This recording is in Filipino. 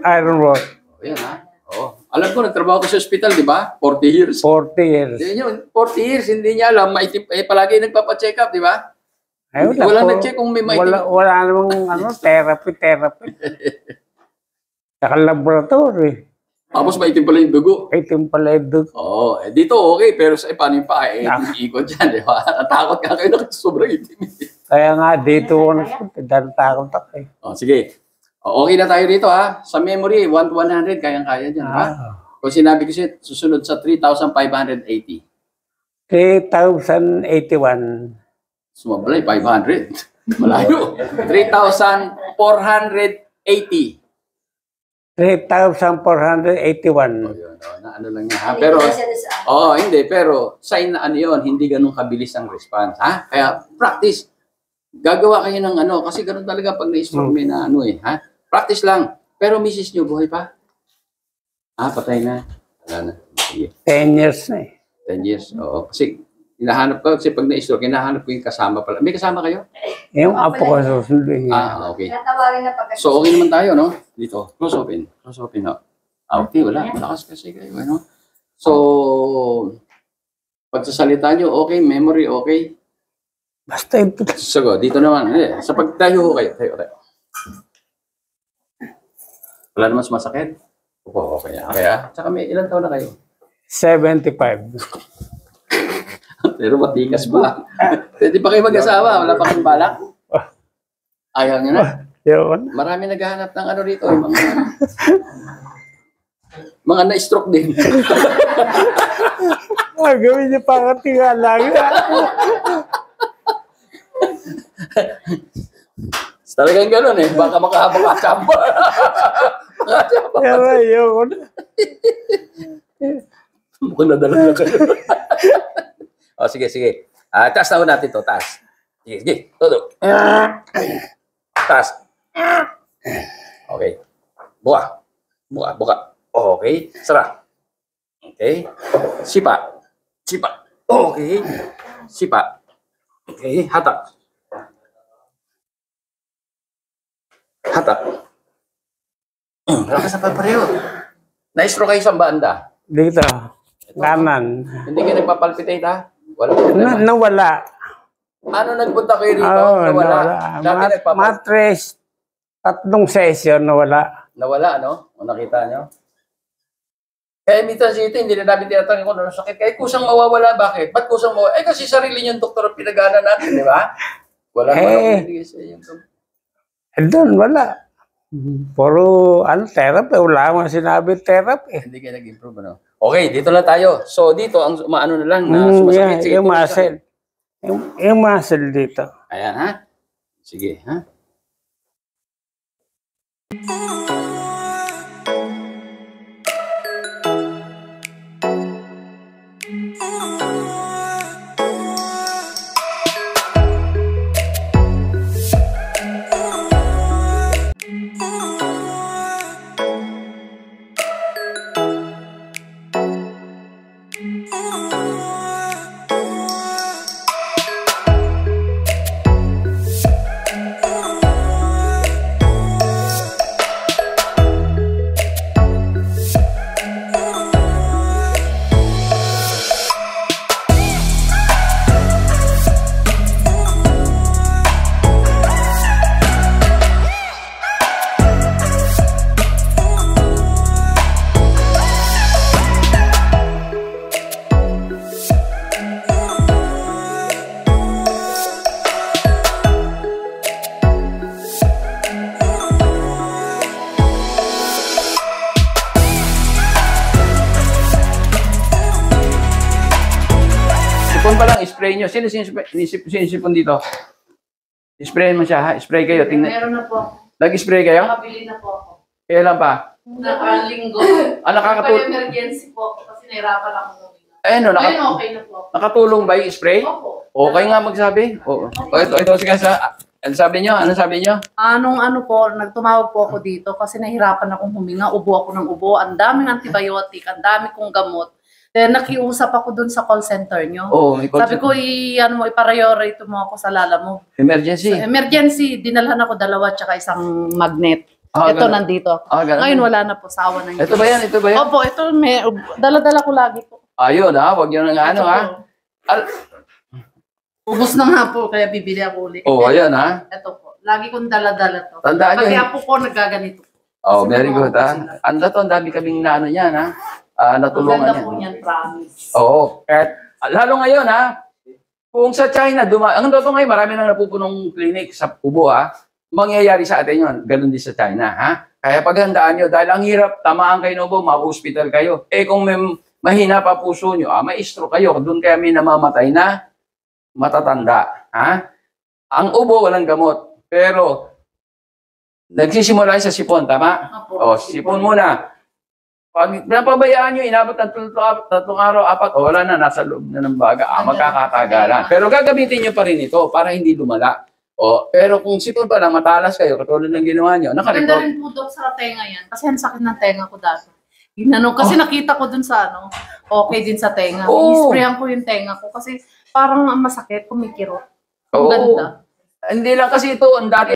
iron rod. Ayan ha. Oh. Alam ko, nagtrabaho ko sa hospital, di ba? 40 years. 40 years. Yun, 40 years, hindi niya alam. Maitim, palagi nagpapacheck up, di ba? Ay, wala nag-check kung may maitim. Wala namang therapy. Saka laboratory. Tapos maitim pala yung dugo. Itim pala yung dugo. Oo. Dito okay, pero sa paano yung paa? Ikot dyan, di ba? Natakot ka kayo na sobrang itim. Kaya nga, dito ko nagpunta. Takot ako eh. Oh, sige. Okay na tayo dito ha. Sa memory, 1 to 100, kayang-kaya dyan, ha? Kung sinabi ko siya, susunod sa 3,580. 3,081. Sumabalay, 500. Malayo. 3,480. 3,481. Oh, yun, na ano lang yan, ha? Pero, hindi. Pero, sign na ano yun, hindi ganun kabilis ang response, ha? Kaya, practice. Gagawa kayo ng ano, kasi ganun talaga pag na-stroke na ano eh, ha? Practice lang. Pero misis nyo, buhay pa? Patay na. Wala na. Sige. 10 years na eh. 10 years, oo. Kasi, hinahanap ko, kasi pag na-stroke, hinahanap ko yung kasama pala. May kasama kayo? Yung apo ko susunduin niya. Okay. So, okay naman tayo, no? Dito. Close open. Close open, no? Okay, wala. Malakas kasi kayo, ano? So, pagsasalita nyo, okay. Memory, okay. Basta yung So, dito naman. Sa pagtayo kayo. Tayo. Wala naman sumasakit? Opo, okay. Okay, ha? Tsaka may ilang taon na kayo? 75. Pero matikas pa. Pwede pa kayo mag-asawa. Wala pa kayong balak? Ayaw nyo na? Yun. Marami naghahanap ng ano rito. Mga na-stroke din. Gawin niyo pa katinga lang. Talagang gano'n eh. Baka makahabang kasamba. Yun. Mukhang nadala na kayo. Sige. Taas na natin to. Taas. Sige. Todo. Taas. Okay. Buka. Okay. Sara. Okay. Sipa. Okay. Sipa. Okay. Hatak. Lakas na pareho. Na-stroke kayo sa banda? Dito. Kanan. Hindi kayo nagpapalpitate, ha? Wala. Nawala. Ano nagpunta kayo rito? Nawala. Dati Matres. 3 session, nawala. Nawala, no? O nakita nyo? Kaya minsan dito, hindi na namin tinatanong kung ano sakit. Kaya kusang mawawala, bakit? Ba't kusang mawawala? Kasi sarili yung doktor ang pinagana natin, di ba? Wala naman hindi sa yung doon, wala. Puro, therapy. Wala mo sinabi therapy. Hindi kayo nag-improve, ano? Okay, dito na tayo. So, dito, ang maano na lang, na sumasakit. Yung muscle. Yung muscle dito. Ayan, ha? Sige, ha? Sipon pa lang, spray nyo. Sino sinisipon dito? Spray mo siya, ha? Spray kayo. Tingnan. Meron na po. Nag-spray kayo? Nakabili na po ako. Kailan pa? Nakalinggo. Nakakatulong. Emergency po. Kasi nahirapan ako. No, Ngayon okay na po. Nakatulong ba yung spray? Opo. Okay nga magsabi. Oo. Ito, sige sa... Ano sabi nyo? Ano po, nagtumawag po ako dito kasi nahirapan akong huminga, ubo ako ng ubo, ang daming antibiotic, ang dami kong gamot. Then nakiusap ako dun sa call center nyo. Oo, sabi ko, i-priority mo ako sa lala mo. Emergency. So, emergency, dinalhan ako 2 tsaka isang magnet. Ito, ganun. nandito ako. Ganun. Ngayon, wala na po. Sawa na yun. Ito ba yan? Ito ba yan? Opo, ito, dala-dala ko lagi po. Ayun wag yun ang ano Ito ha. po. Ubus na nga po, kaya bibili ako ulit. Ayan ha. Ito po. Lagi kong dala-dala to. Tandaan nyo. Pati apo ko nagaganito. Kasi Very good mga ha. sila. Ang dami kaming naano yan ha. Natulungan Maganda yan. po niyan, promise. Oo. Lalo ngayon ha. Kung sa China, ang totoo ngayon, marami nang napupunong clinic sa Ubo ha. Mangyayari sa atin yun. Ganun din sa China ha. Kaya paghandaan nyo, dahil ang hirap, tamaan kayo ng ubo, ma-hospital kayo. Kung may mahina pa puso nyo, may stroke kayo. Doon kaya may namamatay na matatanda. Ha? Ang ubo, walang gamot. Pero, nagsisimula sa sipon, tama? Opo. Sipon muna. Pag napabayaan nyo, inabot ng 3 araw, 4, wala na, nasa loob na ng baga. Magkakatagalan. Pero gagamitin nyo pa rin ito para hindi lumala. Pero kung sipon pa lang, matalas kayo, katulad ng ginawa nyo, Maganda nakarecord. rin po, Dok, sa tenga yan. Kasi ang sakit ng tenga ko dati. Kasi nakita ko dun sa okay din sa tenga. I-sprayan ko yung tenga ko kasi parang masakit, kumikirot. Ang Oo. ganda. Hindi lang kasi ito, ang dati